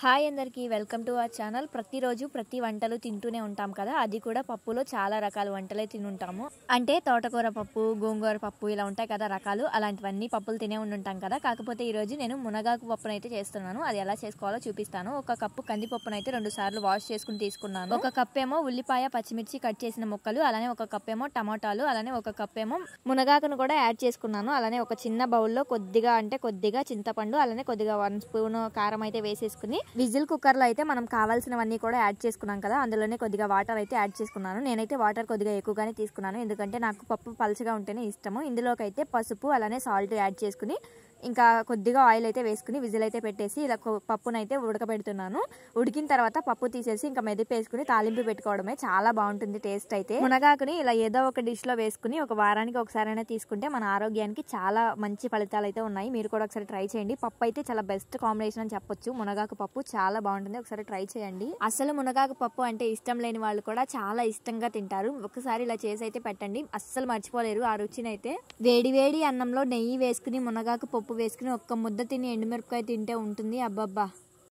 Hi అందరికీ welcome to our channel. ప్రతిరోజు ప్రతి వంటలు తింటూనే ఉంటాం కదా, అది కూడా పప్పులో చాలా రకాల వంటలే తినుంటాము. అంటే తోటకూర పప్పు, గోంగూర పప్పు ఇలా ఉంటాయి కదా రకాలు, అలాంటివన్నీ పప్పులు తినే ఉంటాం కదా. కాకపోతే ఈరోజు నేను మునగాకు పప్పును అయితే చేస్తున్నాను. అది ఎలా చేసుకోవాలో చూపిస్తాను. ఒక కప్పు కందిపప్పును అయితే 2 సార్లు వాష్ చేసుకుని తీసుకున్నాను. ఒక కప్ ఏమో ఉల్లిపాయ పచ్చిమిర్చి కట్ చేసిన ముక్కలు, అలానే ఒక కప్ ఏమో టమాటాలు, అలానే ఒక కప్ ఏమో మునగాకును కూడా యాడ్ చేసుకున్నాను. అలానే ఒక చిన్న బౌల్లో కొద్దిగా చింతపండు, అలానే కొద్దిగా 1 స్పూన్ కారం అయితే వేసేసుకుని విజిల్ కుక్కర్ లో అయితే మనం కావాల్సినవన్నీ కూడా యాడ్ చేసుకున్నాం కదా, అందులోనే కొద్దిగా వాటర్ అయితే యాడ్ చేసుకున్నాను. నేనైతే వాటర్ కొద్దిగా ఎక్కువగానే తీసుకున్నాను, ఎందుకంటే నాకు పప్పు పలుచగా ఉంటేనే ఇష్టము. ఇందులోకి అయితే పసుపు అలానే సాల్ట్ యాడ్ చేసుకుని ఇంకా కొద్దిగా ఆయిల్ అయితే వేసుకుని విజిల్ అయితే పెట్టేసి ఇలా పప్పునైతే ఉడకబెడుతున్నాను. ఉడికిన తర్వాత పప్పు తీసేసి ఇంకా మెదిపేసుకుని తాలింపు పెట్టుకోవడమే. చాలా బాగుంటుంది టేస్ట్ అయితే. మునగాకుని ఇలా ఏదో ఒక డిష్ లో వేసుకుని ఒక వారానికి ఒకసారైనా తీసుకుంటే మన ఆరోగ్యానికి చాలా మంచి ఫలితాలు అయితే ఉన్నాయి. మీరు కూడా ఒకసారి ట్రై చేయండి. పప్పు అయితే చాలా బెస్ట్ కాంబినేషన్ అని చెప్పొచ్చు. మునగాకు పప్పు చాలా బాగుంటుంది, ఒకసారి ట్రై చేయండి. అసలు మునగాకు పప్పు అంటే ఇష్టం లేని వాళ్ళు కూడా చాలా ఇష్టంగా తింటారు. ఒకసారి ఇలా చేసి అయితే పెట్టండి, అస్సలు మర్చిపోలేరు ఆ రుచిని అయితే. వేడి వేడి అన్నంలో నెయ్యి వేసుకుని మునగాకు పప్పు వేసుకుని ఒక్క ముద్ద తిని ఎండుమిరపకాయ తింటే ఉంటుంది అబ్బబ్బా.